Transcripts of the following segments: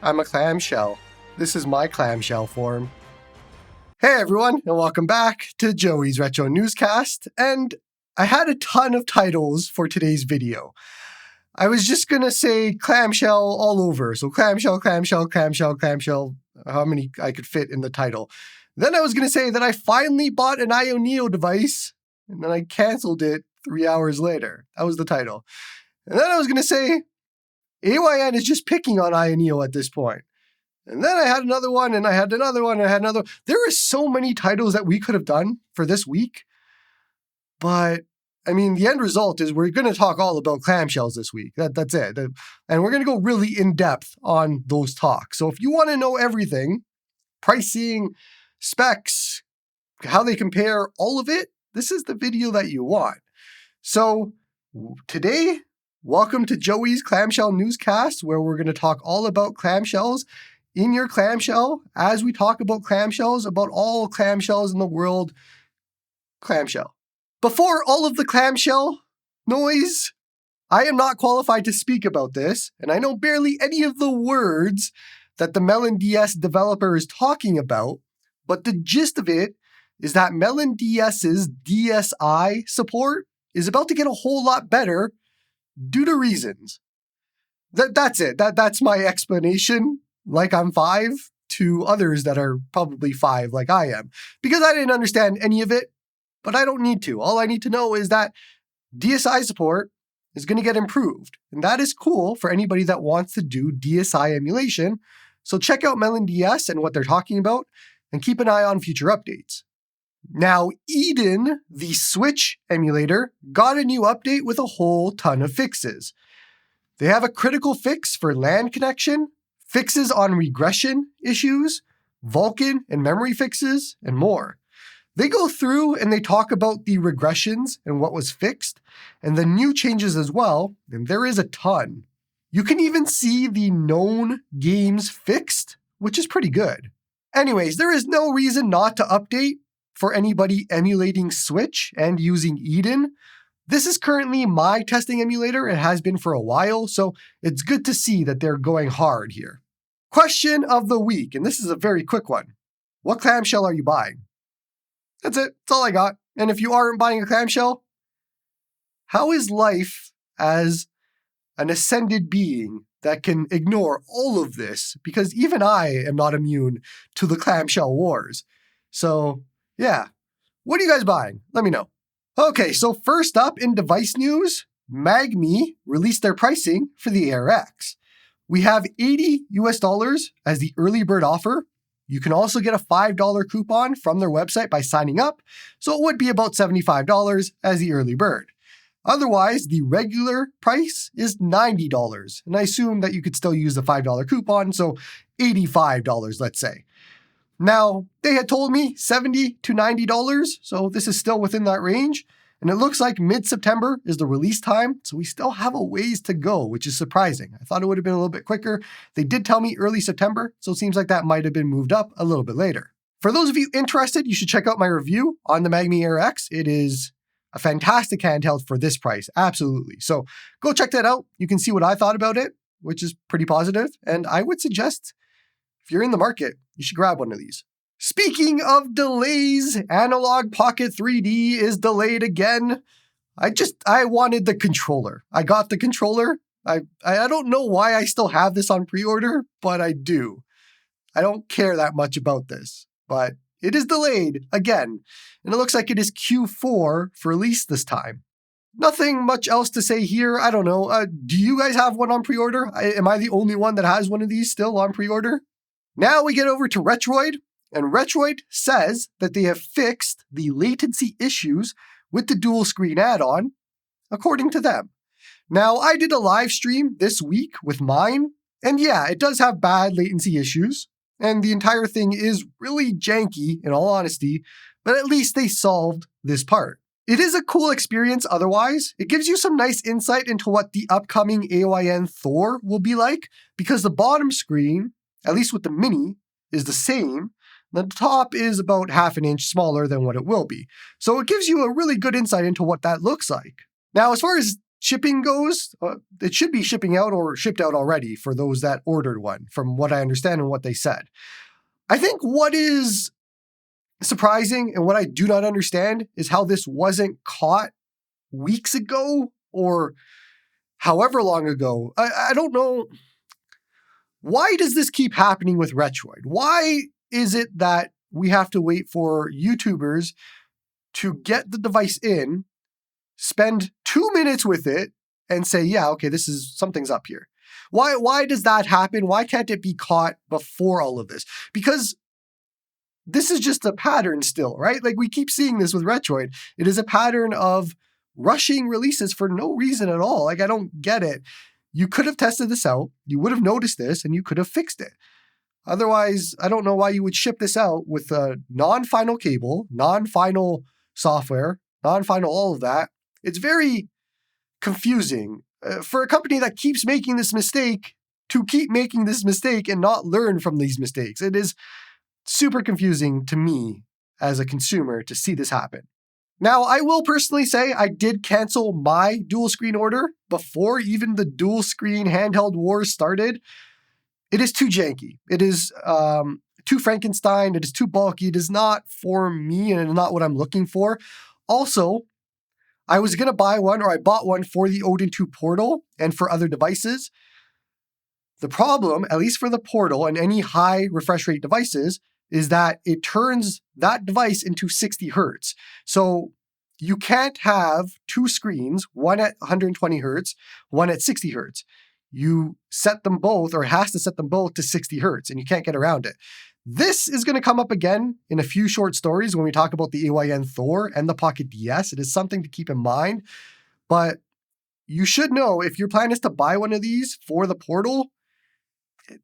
I'm a clamshell. This is my clamshell form. Hey everyone, and welcome back to Joey's Retro Newscast. And I had a ton of titles for today's video. I was just gonna say clamshell all over. So clamshell, clamshell, clamshell, clamshell, how many I could fit in the title. Then I was gonna say that I finally bought an Ayaneo device, and then I canceled it 3 hours later. That was the title. And then I was gonna say AYN is just picking on Ayaneo at this point. And then I had another one, and I had another one, and I had another. There are so many titles that we could have done for this week. But, I mean, the end result is we're going to talk all about clamshells this week. That's it. And we're going to go really in-depth on those talks. So if you want to know everything, pricing, specs, how they compare, all of it, this is the video that you want. So today, welcome to Joey's Clamshell Newscast, where we're going to talk all about clamshells in your clamshell as we talk about clamshells, about all clamshells in the world. Clamshell. Before all of the clamshell noise, I am not qualified to speak about this, and I know barely any of the words that the MelonDS developer is talking about, but the gist of it is that MelonDS's DSi support is about to get a whole lot better due to reasons. That's it. That's my explanation, like I'm 5, to others that are probably 5 like I am. Because I didn't understand any of it, but I don't need to. All I need to know is that DSi support is going to get improved. And that is cool for anybody that wants to do DSi emulation. So check out MelonDS and what they're talking about, and keep an eye on future updates. Now, Addon, the Switch emulator, got a new update with a whole ton of fixes. They have a critical fix for LAN connection, fixes on regression issues, Vulkan and memory fixes, and more. They go through and they talk about the regressions and what was fixed, and the new changes as well, and there is a ton. You can even see the known games fixed, which is pretty good. Anyways, there is no reason not to update for anybody emulating Switch and using Addon. This is currently my testing emulator. It has been for a while, so it's good to see that they're going hard here. Question of the week, and this is a very quick one. What clamshell are you buying? That's it. That's all I got. And if you aren't buying a clamshell, how is life as an ascended being that can ignore all of this? Because even I am not immune to the clamshell wars. So, yeah. What are you guys buying? Let me know. Okay, so first up in device news, Mangmi released their pricing for the Air X. We have $80 as the early bird offer. You can also get a $5 coupon from their website by signing up, so it would be about $75 as the early bird. Otherwise, the regular price is $90, and I assume that you could still use the $5 coupon, so $85, let's say. Now, they had told me $70 to $90, so this is still within that range. And it looks like mid-September is the release time, so we still have a ways to go, which is surprising. I thought it would have been a little bit quicker. They did tell me early September, so it seems like that might have been moved up a little bit later. For those of you interested, you should check out my review on the Mangmi Air X. It is a fantastic handheld for this price, absolutely. So go check that out. You can see what I thought about it, which is pretty positive. And I would suggest, if you're in the market, you should grab one of these. Speaking of delays, Analogue Pocket 3D is delayed again. I wanted the controller. I got the controller. I don't know why I still have this on pre-order, but I do. I don't care that much about this, but it is delayed again. And it looks like it is Q4 for release this time. Nothing much else to say here. I don't know. Do you guys have one on pre-order? Am I the only one that has one of these still on pre-order? Now we get over to Retroid. And Retroid says that they have fixed the latency issues with the dual screen add-on, according to them. Now, I did a live stream this week with mine, and yeah, it does have bad latency issues, and the entire thing is really janky, in all honesty, but at least they solved this part. It is a cool experience otherwise. It gives you some nice insight into what the upcoming AYN Thor will be like, because the bottom screen, at least with the Mini, is the same. The top is about half an inch smaller than what it will be. So it gives you a really good insight into what that looks like. Now, as far as shipping goes, it should be shipping out or shipped out already for those that ordered one, from what I understand and what they said. I think what is surprising and what I do not understand is how this wasn't caught weeks ago or however long ago. I don't know. Why does this keep happening with Retroid? Why is it that we have to wait for YouTubers to get the device in, spend 2 minutes with it, and say, yeah, okay, something's up here? Why does that happen? Why can't it be caught before all of this? Because this is just a pattern still, right? Like we keep seeing this with Retroid. It is a pattern of rushing releases for no reason at all. Like I don't get it. You could have tested this out, you would have noticed this, and you could have fixed it. Otherwise, I don't know why you would ship this out with a non-final cable, non-final software, non-final all of that. It's very confusing for a company that keeps making this mistake to keep making this mistake and not learn from these mistakes. It is super confusing to me as a consumer to see this happen. Now, I will personally say I did cancel my dual screen order before even the dual screen handheld wars started. It is too janky. It is too Frankenstein. It is too bulky. It is not for me and it is not what I'm looking for. Also, I was going to buy one, or I bought one for the Odin3 portal and for other devices. The problem, at least for the portal and any high refresh rate devices, is that it turns that device into 60 hertz. So you can't have two screens, one at 120 hertz, one at 60 hertz. You set them both, or it has to set them both to 60 hertz, and you can't get around it. This is going to come up again in a few short stories when we talk about the AYN Thor and the Pocket DS. It is something to keep in mind, but you should know if your plan is to buy one of these for the portal,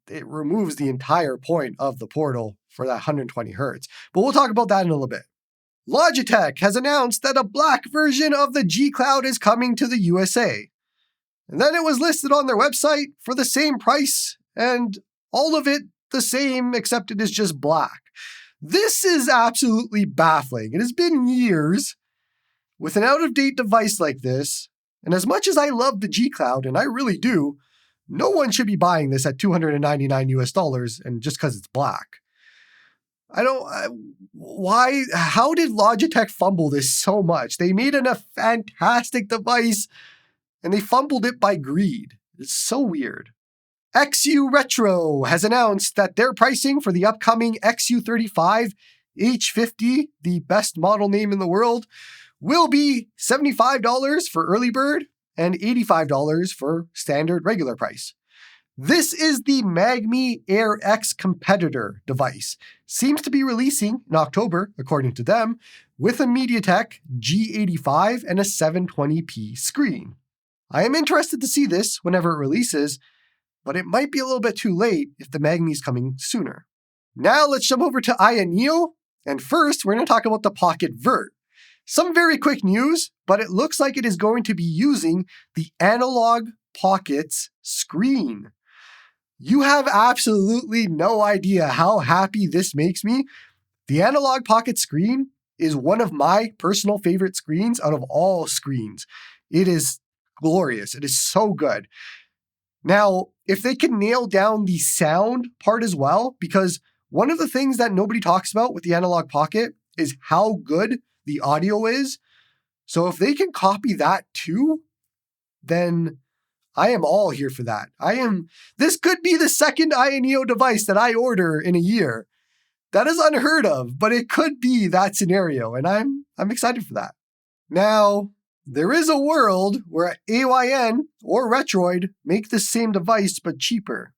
it removes the entire point of the portal for that 120 hertz. But we'll talk about that in a little bit. Logitech has announced that a black version of the G Cloud is coming to the USA. And then it was listed on their website for the same price, and all of it the same, except it is just black. This is absolutely baffling. It has been years with an out-of-date device like this, and as much as I love the G Cloud, and I really do, no one should be buying this at $299 US, and just because it's black. How did Logitech fumble this so much? They made a fantastic device, and they fumbled it by greed. It's so weird. XURetro has announced that their pricing for the upcoming XU35 H50, the best model name in the world, will be $75 for early bird and $85 for standard regular price. This is the Mangmi Air X competitor device. Seems to be releasing in October, according to them, with a MediaTek G85 and a 720p screen. I am interested to see this whenever it releases, but it might be a little bit too late if the Mangmi is coming sooner. Now let's jump over to Ayaneo, and first we're going to talk about the Pocket Vert. Some very quick news, but it looks like it is going to be using the Analogue Pocket's screen. You have absolutely no idea how happy this makes me. The Analogue Pocket screen is one of my personal favorite screens out of all screens. It is glorious. It is so good. Now, if they can nail down the sound part as well, because one of the things that nobody talks about with the Analogue Pocket is how good the audio is. So if they can copy that too, then I am all here for that. This could be the second Ayaneo device that I order in a year. That is unheard of, but it could be that scenario, and I'm excited for that. Now, there is a world where AYN or Retroid make the same device but cheaper.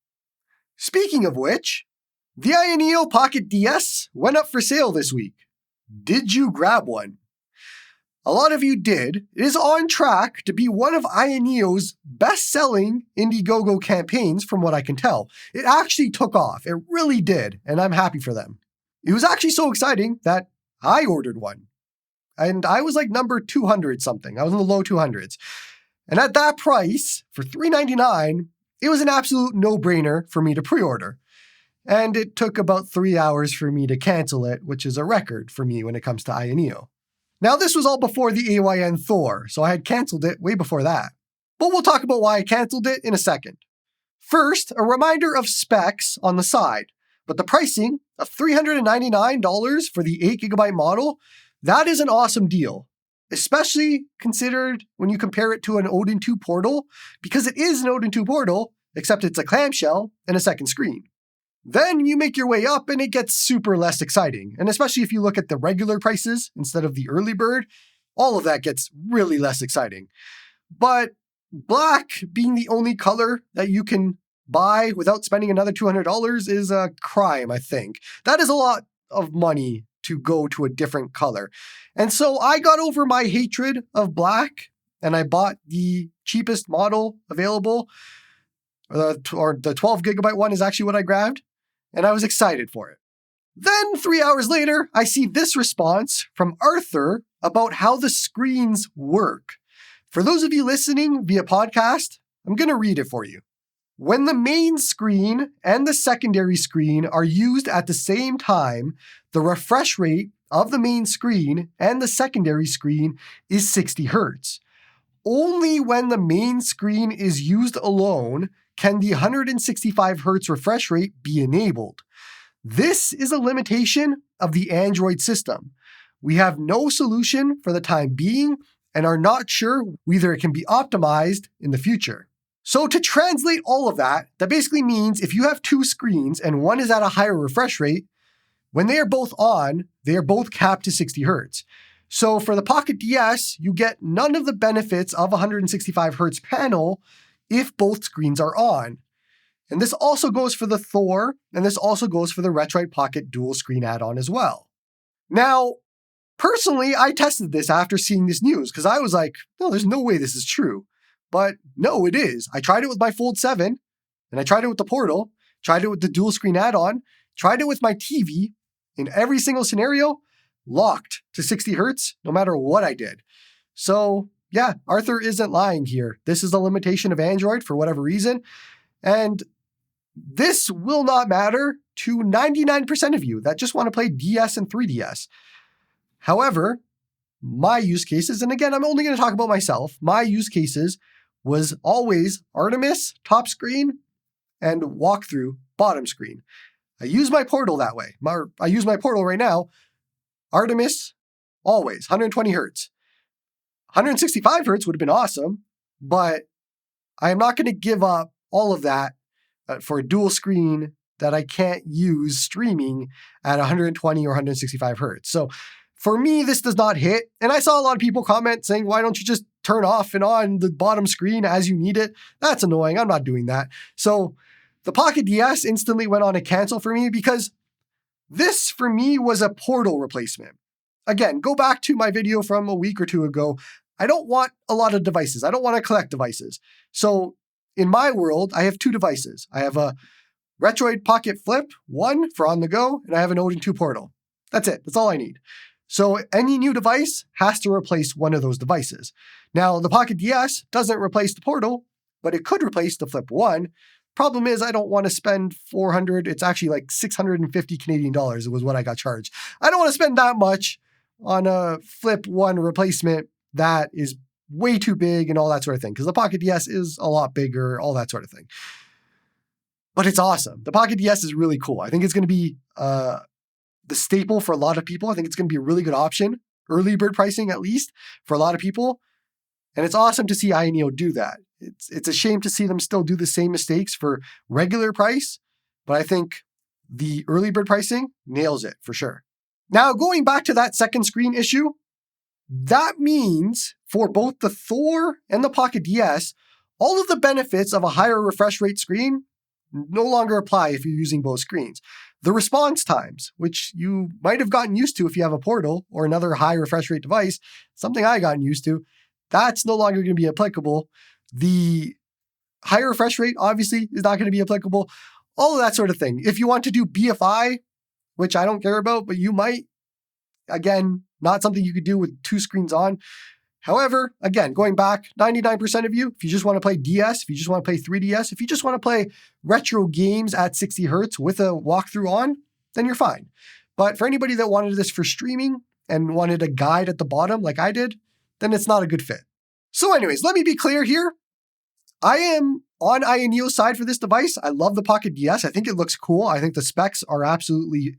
Speaking of which, the Ayaneo Pocket DS went up for sale this week. Did you grab one? A lot of you did. It is on track to be one of Ayaneo's best-selling Indiegogo campaigns from what I can tell. It actually took off. It really did, and I'm happy for them. It was actually so exciting that I ordered one. And I was like number 200 something. I was in the low 200s. And at that price, for $399, it was an absolute no-brainer for me to pre-order. And it took about 3 hours for me to cancel it, which is a record for me when it comes to Ayaneo. Now, this was all before the AYN Thor, so I had canceled it way before that. but we'll talk about why I canceled it in a second. First, a reminder of specs on the side, but the pricing of $399 for the 8GB model, that is an awesome deal, especially considered when you compare it to an Odin 2 portal, because it is an Odin 2 portal, except it's a clamshell and a second screen. Then you make your way up and it gets super less exciting, and especially if you look at the regular prices instead of the early bird, all of that gets really less exciting. But black being the only color that you can buy without spending another $200 is a crime, I think. That is a lot of money to go to a different color. And so I got over my hatred of black and I bought the cheapest model available, or the 12GB one is actually what I grabbed, and I was excited for it. Then 3 hours later, I see this response from Arthur about how the screens work. For those of you listening via podcast, I'm going to read it for you. When the main screen and the secondary screen are used at the same time, the refresh rate of the main screen and the secondary screen is 60 Hz. Only when the main screen is used alone can the 165 Hz refresh rate be enabled. This is a limitation of the Android system. We have no solution for the time being and are not sure whether it can be optimized in the future. So to translate all of that, that basically means if you have two screens and one is at a higher refresh rate, when they are both on, they are both capped to 60 Hz. So for the Pocket DS, you get none of the benefits of a 165 Hz panel if both screens are on. And this also goes for the Thor, and this also goes for the Retroid Pocket dual screen add-on as well. Now, personally, I tested this after seeing this news because I was like, no, there's no way this is true. But no, it is. I tried it with my Fold 7, and I tried it with the Portal, tried it with the dual screen add-on, tried it with my TV. In every single scenario, locked to 60 Hz, no matter what I did. So yeah, Arthur isn't lying here. This is a limitation of Android for whatever reason. And this will not matter to 99% of you that just want to play DS and 3DS. However, my use cases, and again, I'm only going to talk about myself, my use cases was always Artemis, top screen, and walkthrough, bottom screen. I use my Portal that way. I use my Portal right now. Artemis, always, 120 Hz. 165 Hz would have been awesome, but I am not going to give up all of that for a dual screen that I can't use streaming at 120 or 165 Hz. So for me, this does not hit. And I saw a lot of people comment saying, why don't you just turn off and on the bottom screen as you need it? That's annoying. I'm not doing that. So the Pocket DS instantly went on a cancel for me because this, for me, was a Portal replacement. Again, go back to my video from a week or two ago. I don't want a lot of devices. I don't want to collect devices. So in my world, I have two devices. I have a Retroid Pocket Flip 1 for on the go, and I have an Odin 2 Portal. That's it. That's all I need. So any new device has to replace one of those devices. Now, the Pocket DS doesn't replace the Portal, but it could replace the Flip 1. Problem is, I don't want to spend $400. It's actually like 650 Canadian dollars. It was what I got charged. I don't want to spend that much on a Flip 1 replacement that is way too big and all that sort of thing. Because the Pocket DS is a lot bigger, all that sort of thing. But it's awesome. The Pocket DS is really cool. I think it's going to be the staple for a lot of people. I think it's going to be a really good option. Early bird pricing, at least, for a lot of people. And it's awesome to see Ayaneo do that. It's a shame to see them still do the same mistakes for regular price, but I think the early bird pricing nails it for sure. Now, going back to that second screen issue, that means for both the Thor and the Pocket DS, all of the benefits of a higher refresh rate screen no longer apply if you're using both screens. The response times, which you might have gotten used to if you have a Portal or another high refresh rate device, something I gotten used to, that's no longer going to be applicable. The higher refresh rate, obviously, is not going to be applicable. All of that sort of thing. If you want to do BFI, which I don't care about, but you might, again, not something you could do with two screens on. However, again, going back, 99% of you, if you just want to play DS, if you just want to play 3DS, if you just want to play retro games at 60 Hz with a walkthrough on, then you're fine. But for anybody that wanted this for streaming and wanted a guide at the bottom like I did, then it's not a good fit. So anyways, let me be clear here. I am on Ayaneo's side for this device. I love the Pocket DS. I think it looks cool. I think the specs are absolutely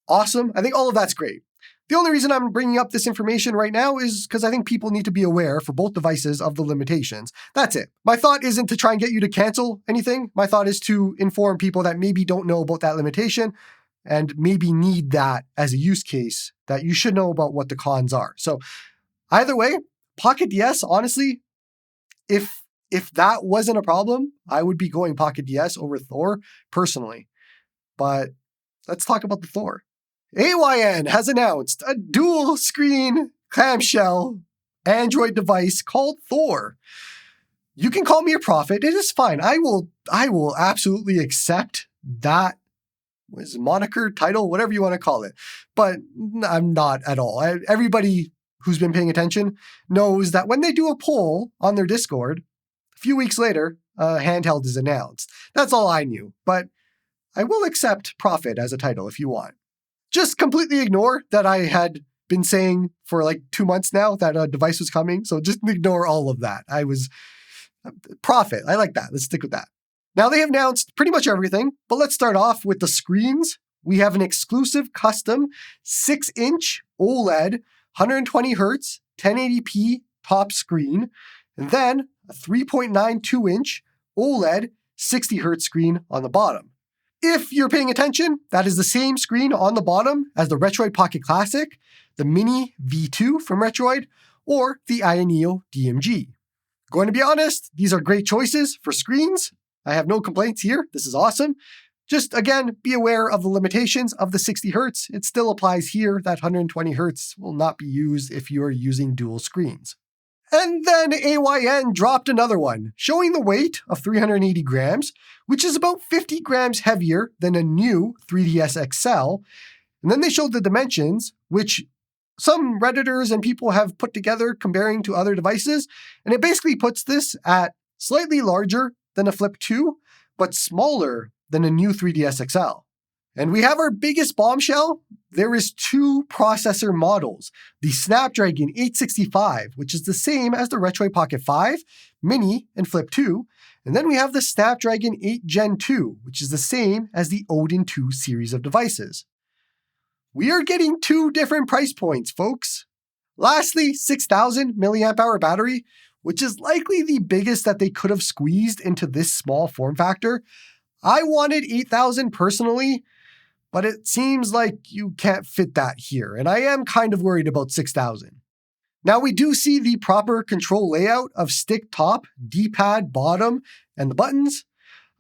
awesome. I think all of that's great. The only reason I'm bringing up this information right now is because I think people need to be aware for both devices of the limitations. That's it. My thought isn't to try and get you to cancel anything. My thought is to inform people that maybe don't know about that limitation and maybe need that as a use case, that you should know about what the cons are. So either way, Pocket DS, honestly, if that wasn't a problem, I would be going Pocket DS over Thor personally. But let's talk about the Thor. AYN has announced a dual screen clamshell Android device called Thor. You can call me a prophet. It is fine. I will absolutely accept that moniker, title, whatever you want to call it. But I'm not at all. Everybody who's been paying attention knows that when they do a poll on their Discord, a few weeks later, handheld is announced. That's all I knew. But I will accept prophet as a title if you want. Just completely ignore that I had been saying for like 2 months now that a device was coming. So just ignore all of that. I was prophet. I like that. Let's stick with that. Now they have announced pretty much everything, but let's start off with the screens. We have an exclusive custom 6-inch OLED, 120 Hz, 1080p top screen, and then a 3.92-inch OLED 60 Hz screen on the bottom. If you're paying attention, that is the same screen on the bottom as the Retroid Pocket Classic, the Mini V2 from Retroid, or the Ayaneo DMG. Going to be honest, these are great choices for screens. I have no complaints here. This is awesome. Just, again, be aware of the limitations of the 60 Hz. It still applies here. That 120 Hz will not be used if you are using dual screens. And then AYN dropped another one, showing the weight of 380 grams, which is about 50 grams heavier than a new 3DS XL. And then they showed the dimensions, which some Redditors and people have put together comparing to other devices. And it basically puts this at slightly larger than a Flip 2, but smaller than a new 3DS XL. And we have our biggest bombshell. There is 2 processor models, the Snapdragon 865, which is the same as the Retroid Pocket 5, Mini, and Flip 2. And then we have the Snapdragon 8 Gen 2, which is the same as the Odin 2 series of devices. We are getting 2 different price points, folks. Lastly, 6,000 mAh battery, which is likely the biggest that they could have squeezed into this small form factor. I wanted 8,000 personally, but it seems like you can't fit that here, and I am kind of worried about 6,000. Now we do see the proper control layout of stick top, D-pad bottom, and the buttons.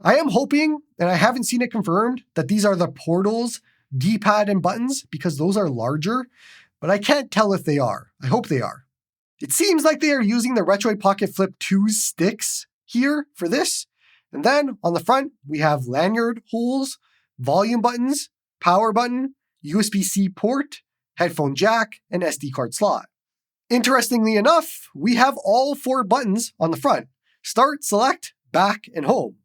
I am hoping, and I haven't seen it confirmed, that these are the Portal's D-pad and buttons because those are larger, but I can't tell if they are. I hope they are. It seems like they are using the Retroid Pocket Flip 2's sticks here for this. And then on the front, we have lanyard holes, volume buttons, power button, USB-C port, headphone jack, and SD card slot. Interestingly enough, we have all 4 buttons on the front: start, select, back, and home.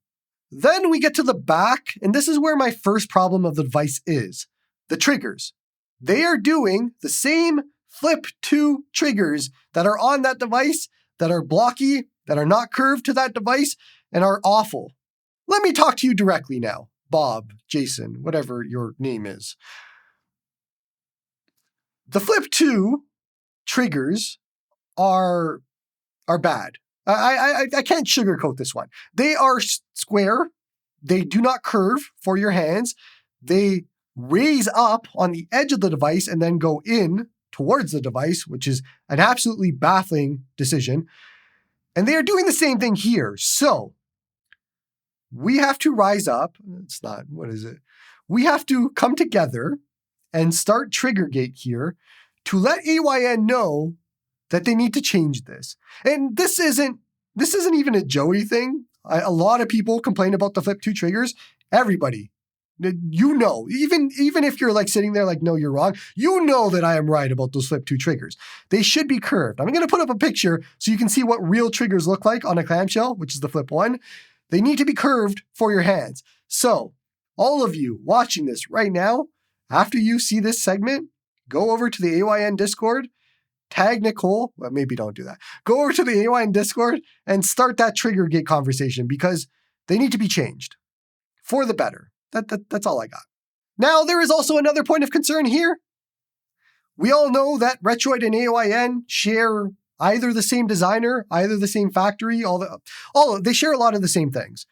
Then we get to the back, and this is where my first problem of the device is: the triggers. They are doing the same Flip 2 triggers that are on that device, that are blocky, that are not curved to that device, and are awful. Let me talk to you directly now. Bob, Jason, whatever your name is. The Flip 2 triggers are bad. I can't sugarcoat this one. They are square. They do not curve for your hands. They raise up on the edge of the device and then go in towards the device, which is an absolutely baffling decision. And they are doing the same thing here. So we have to rise up. It's not, what is it? We have to come together and start Triggergate here to let AYN know that they need to change this. And this isn't even a Joey thing. A lot of people complain about the Flip 2 triggers. Everybody, you know, even if you're like sitting there like, no, you're wrong, you know that I am right about those Flip 2 triggers. They should be curved. I'm going to put up a picture so you can see what real triggers look like on a clamshell, which is the Flip 1. They need to be curved for your hands. So all of you watching this right now, after you see this segment, go over to the AYN Discord tag Nicole, well, maybe don't do that. Go over to the AYN Discord and start that trigger gate conversation because they need to be changed for the better. That's all I got. Now, there is also another point of concern here. We all know that Retroid and AYN share either the same designer, either the same factory, they share a lot of the same things.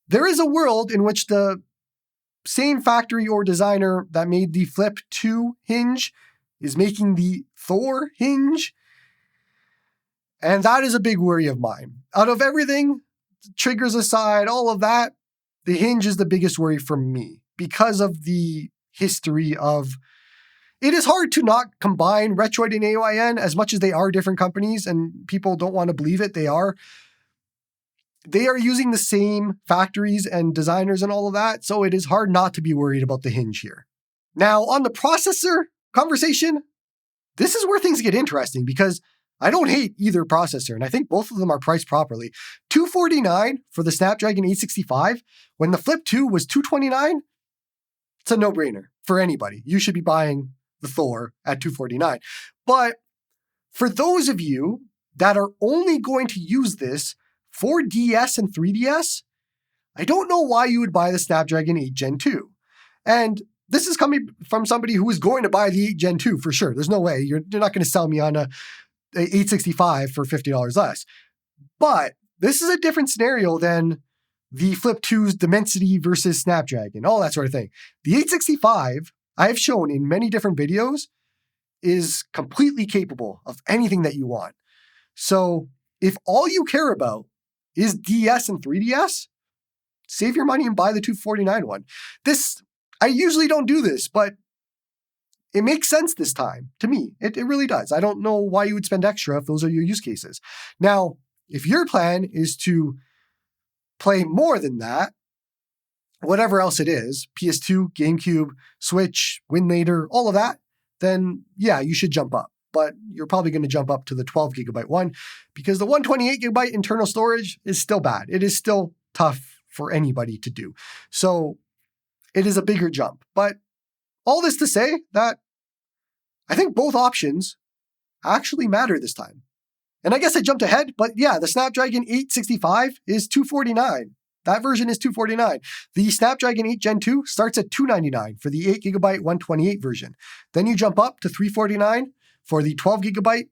There is a world in which the same factory or designer that made the Flip 2 hinge is making the Thor hinge. And that is a big worry of mine. Out of everything, triggers aside, all of that, the hinge is the biggest worry for me because of the history of... It is hard to not combine Retroid and AYN as much as they are different companies and people don't want to believe it. They are using the same factories and designers and all of that, so it is hard not to be worried about the hinge here. Now, on the processor conversation, this is where things get interesting because I don't hate either processor, and I think both of them are priced properly. $249 for the Snapdragon 865, when the Flip 2 was $229, it's a no-brainer for anybody. You should be buying the Thor at $249. But for those of you that are only going to use this for DS and 3DS, I don't know why you would buy the Snapdragon 8 Gen 2. And this is coming from somebody who is going to buy the 8 Gen 2 for sure. There's no way. You're not going to sell me on a 865 for $50 less. But this is a different scenario than the Flip 2's Dimensity versus Snapdragon, all that sort of thing. The 865, I've shown in many different videos, is completely capable of anything that you want. So if all you care about is DS and 3DS, save your money and buy the $249 one. I usually don't do this, but it makes sense this time to me. It really does. I don't know why you would spend extra if those are your use cases. Now, if your plan is to play more than that, whatever else it is, PS2, GameCube, Switch, Win Later, all of that, then yeah, you should jump up. But you're probably going to jump up to the 12 gigabyte one because the 128 gigabyte internal storage is still bad. It is still tough for anybody to do. So it is a bigger jump. But all this to say that I think both options actually matter this time. And I guess I jumped ahead, but yeah, the Snapdragon 865 is $249. That version is $249. The Snapdragon 8 Gen 2 starts at $299 for the 8 gigabyte 128 version. Then you jump up to $349 for the 12 gigabyte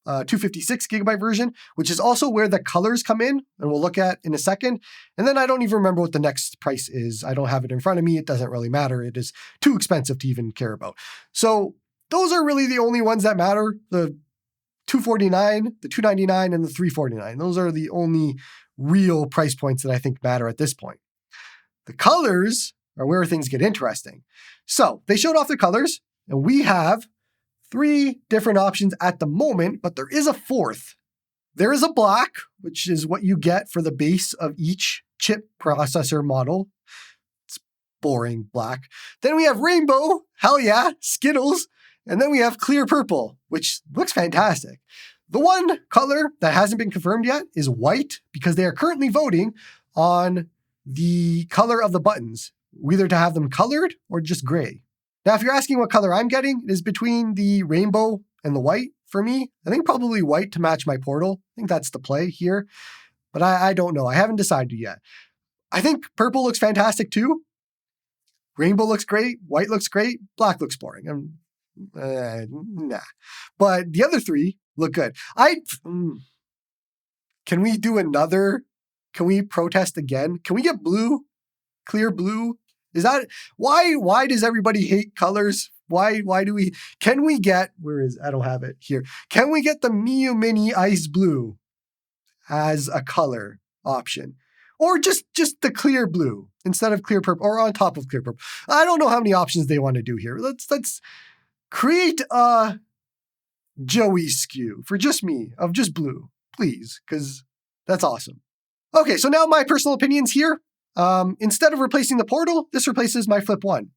256 gigabyte version, which is also where the colors come in, and we'll look at in a second. And then I don't even remember what the next price is. I don't have it in front of me. It doesn't really matter. It is too expensive to even care about. So those are really the only ones that matter. The $249, the $299, and the $349. Those are the only real price points that I think matter at this point. The colors are where things get interesting. So they showed off the colors, and we have 3 different options at the moment, but there is a 4th. There is a black, which is what you get for the base of each chip processor model. It's boring black. Then we have rainbow, hell yeah, Skittles. And then we have clear purple, which looks fantastic. The one color that hasn't been confirmed yet is white because they are currently voting on the color of the buttons, whether to have them colored or just gray. Now, if you're asking what color I'm getting, it is between the rainbow and the white for me. I think probably white to match my portal. I think that's the play here, but I don't know. I haven't decided yet. I think purple looks fantastic too. Rainbow looks great. White looks great. Black looks boring. Nah. But the other 3 look good. Can we do another? Can we protest again? Can we get blue? Clear blue? Is that why does everybody hate colors? Why do we? Can we get? I don't have it here. Can we get the Miu Mini Ice Blue as a color option, or just the clear blue instead of clear purple, or on top of clear purple? I don't know how many options they want to do here. Let's create a Joey SKU for just me of just blue, please, because that's awesome. Okay, so now my personal opinions here. Instead of replacing the portal, this replaces my Flip 1.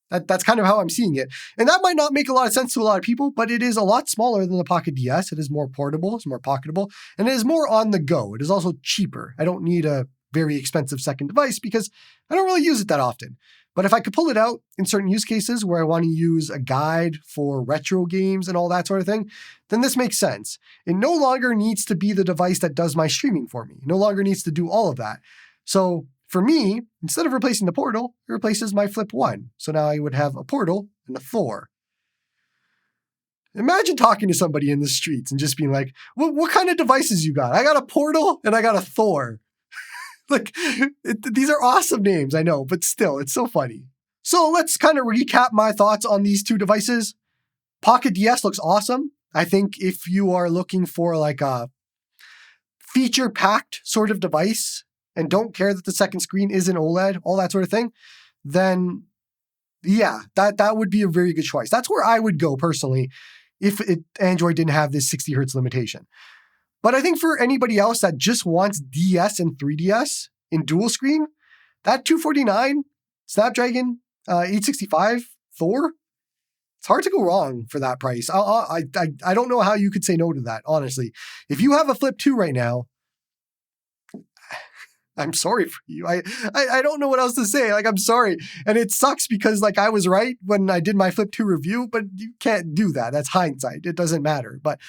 That's kind of how I'm seeing it. And that might not make a lot of sense to a lot of people, but it is a lot smaller than the Pocket DS. It is more portable, it's more pocketable, and it is more on the go. It is also cheaper. I don't need a very expensive second device because I don't really use it that often. But if I could pull it out in certain use cases where I want to use a guide for retro games and all that sort of thing, then this makes sense. It no longer needs to be the device that does my streaming for me. It no longer needs to do all of that. So for me, instead of replacing the Portal, it replaces my Flip 1. So now I would have a Portal and a Thor. Imagine talking to somebody in the streets and just being like, what kind of devices you got? I got a Portal and I got a Thor. These are awesome names, I know, but still, it's so funny. So let's kind of recap my thoughts on these two devices. Pocket DS looks awesome. I think if you are looking for like a feature-packed sort of device and don't care that the second screen is an OLED, all that sort of thing, then yeah, that would be a very good choice. That's where I would go personally if Android didn't have this 60 hertz limitation. But I think for anybody else that just wants DS and 3DS in dual screen, that 249 Snapdragon 865 Thor, it's hard to go wrong for that price. I don't know how you could say no to that, honestly. If you have a Flip 2 right now, I'm sorry for you. I don't know what else to say. I'm sorry. And it sucks because I was right when I did my Flip 2 review, but you can't do that. That's hindsight. It doesn't matter. But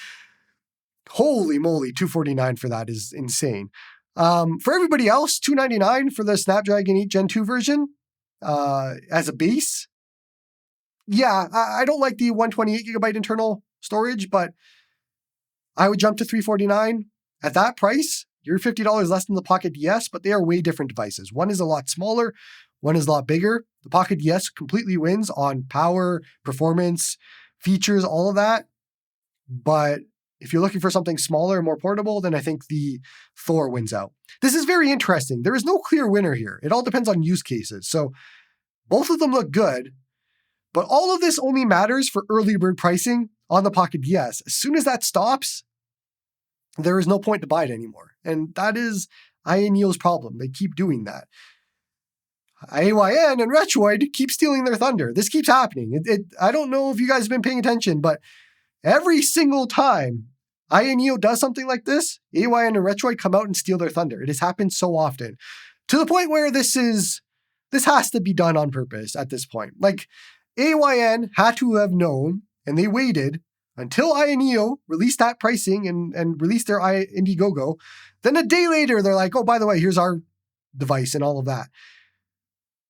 holy moly, $249 for that is insane. For everybody else, $299 for the Snapdragon 8 Gen 2 version as a base. Yeah, I don't like the 128 gigabyte internal storage, but I would jump to $349. At that price, you're $50 less than the Pocket DS, but they are way different devices. One is a lot smaller, one is a lot bigger. The Pocket DS completely wins on power, performance, features, all of that. But if you're looking for something smaller and more portable, then I think the Thor wins out. This is very interesting. There is no clear winner here. It all depends on use cases. So both of them look good, but all of this only matters for early bird pricing on the Pocket DS. As soon as that stops, there is no point to buy it anymore. And that is Ayaneo's problem. They keep doing that. AYN and Retroid keep stealing their thunder. This keeps happening. I don't know if you guys have been paying attention, but every single time Ayaneo does something like this, AYN and Retroid come out and steal their thunder. It has happened so often, to the point where this has to be done on purpose at this point. AYN had to have known, and they waited until Ayaneo released that pricing and released their Indiegogo. Then a day later, they're like, oh, by the way, here's our device and all of that.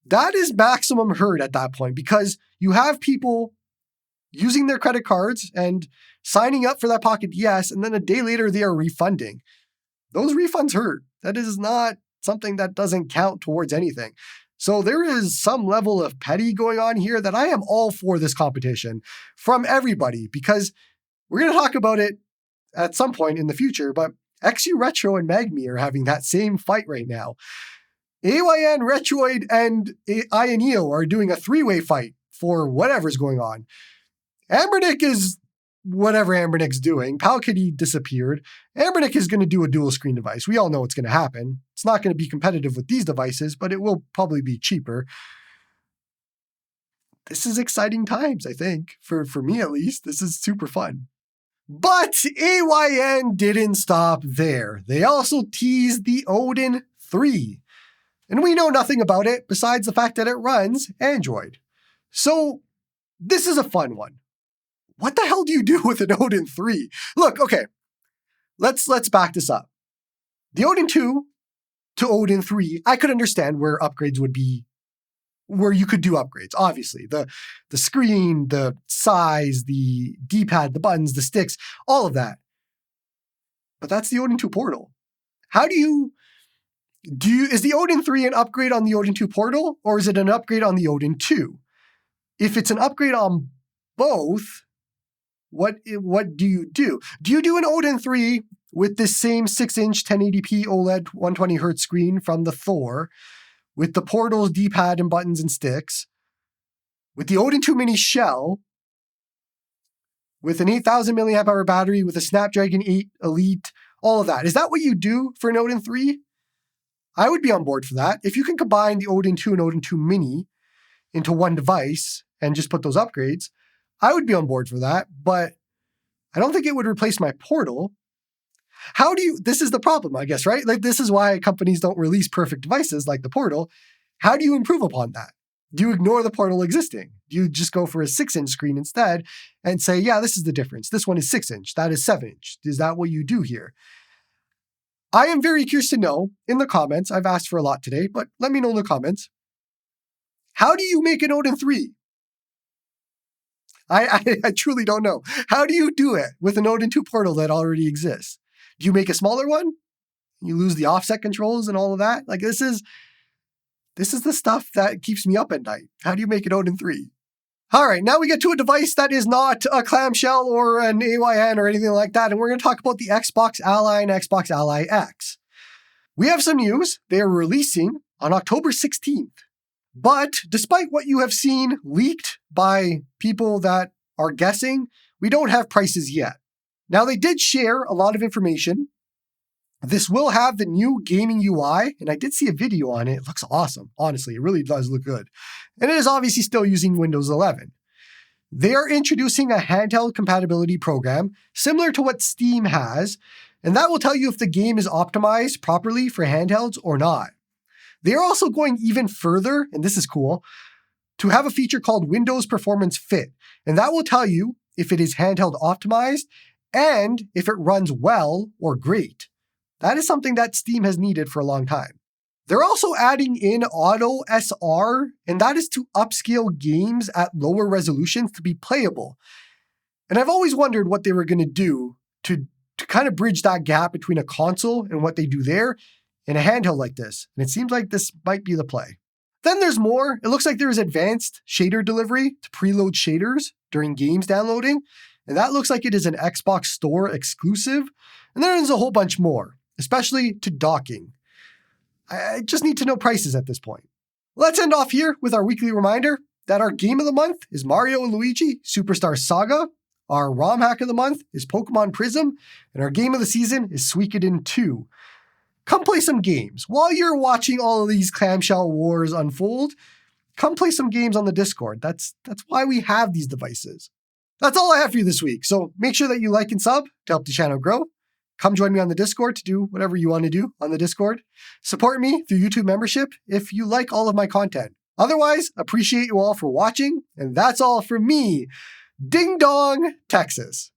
That is maximum hurt at that point, because you have people using their credit cards and signing up for that Pocket DS, and then a day later they are refunding. Those refunds hurt. That is not something that doesn't count towards anything. So there is some level of petty going on here that I am all for this competition from everybody, because we're going to talk about it at some point in the future, but XURetro and Mangmi are having that same fight right now. AYN, Retroid, and Ayaneo are doing a three-way fight for whatever's going on. Ambernick is whatever Ambernick's doing. Palkitty disappeared. Ambernick is going to do a dual screen device. We all know what's going to happen. It's not going to be competitive with these devices, but it will probably be cheaper. This is exciting times, I think. For me, at least. This is super fun. But AYN didn't stop there. They also teased the Odin3. And we know nothing about it besides the fact that it runs Android. So this is a fun one. What the hell do you do with an Odin3? Look, okay, let's back this up. The Odin2 to Odin3, I could understand where upgrades would be, where you could do upgrades, obviously. The screen, the size, the D-pad, the buttons, the sticks, all of that. But that's the Odin2 Portal. How is the Odin3 an upgrade on the Odin2 Portal, or is it an upgrade on the Odin2? If it's an upgrade on both, what do you do? Do you do an Odin3 with this same 6-inch 1080p OLED 120Hz screen from the Thor, with the Portal's D-pad and buttons and sticks, with the Odin2 Mini shell, with an 8,000 milliamp hour battery, with a Snapdragon 8 Elite, all of that? Is that what you do for an Odin3? I would be on board for that. If you can combine the Odin2 and Odin2 Mini into one device and just put those upgrades, I would be on board for that, but I don't think it would replace my Portal. This is the problem, I guess, right? Like, this is why companies don't release perfect devices like the Portal. How do you improve upon that? Do you ignore the Portal existing? Do you just go for a 6-inch screen instead and say, yeah, this is the difference. This one is 6-inch. That is 7-inch. Is that what you do here? I am very curious to know in the comments. I've asked for a lot today, but let me know in the comments. How do you make an Odin 3? I truly don't know. How do you do it with an Odin 2 Portal that already exists? Do you make a smaller one? You lose the offset controls and all of that? Like, this is the stuff that keeps me up at night. How do you make an Odin 3? All right, now we get to a device that is not a clamshell or an AYN or anything like that, and we're going to talk about the Xbox Ally and Xbox Ally X. We have some news. They are releasing on October 16th. But despite what you have seen leaked by people that are guessing, we don't have prices yet. Now, they did share a lot of information. This will have the new gaming UI, and I did see a video on it. It looks awesome. Honestly, it really does look good. And it is obviously still using Windows 11. They are introducing a handheld compatibility program similar to what Steam has, and that will tell you if the game is optimized properly for handhelds or not. They are also going even further, and this is cool, to have a feature called Windows Performance Fit, and that will tell you if it is handheld optimized and if it runs well or great. That is something that Steam has needed for a long time. They're also adding in Auto SR, and that is to upscale games at lower resolutions to be playable. And I've always wondered what they were going to do to kind of bridge that gap between a console and what they do there in a handheld like this. And it seems like this might be the play. Then there's more. It looks like there is advanced shader delivery to preload shaders during games downloading. And that looks like it is an Xbox Store exclusive. And then there's a whole bunch more, especially to docking. I just need to know prices at this point. Let's end off here with our weekly reminder that our game of the month is Mario & Luigi Superstar Saga. Our ROM hack of the month is Pokemon Prism. And our game of the season is Suikoden 2. Come play some games. While you're watching all of these clamshell wars unfold, come play some games on the Discord. That's why we have these devices. That's all I have for you this week. So make sure that you like and sub to help the channel grow. Come join me on the Discord to do whatever you want to do on the Discord. Support me through YouTube membership if you like all of my content. Otherwise, appreciate you all for watching. And that's all from me, Ding Dong, Texas.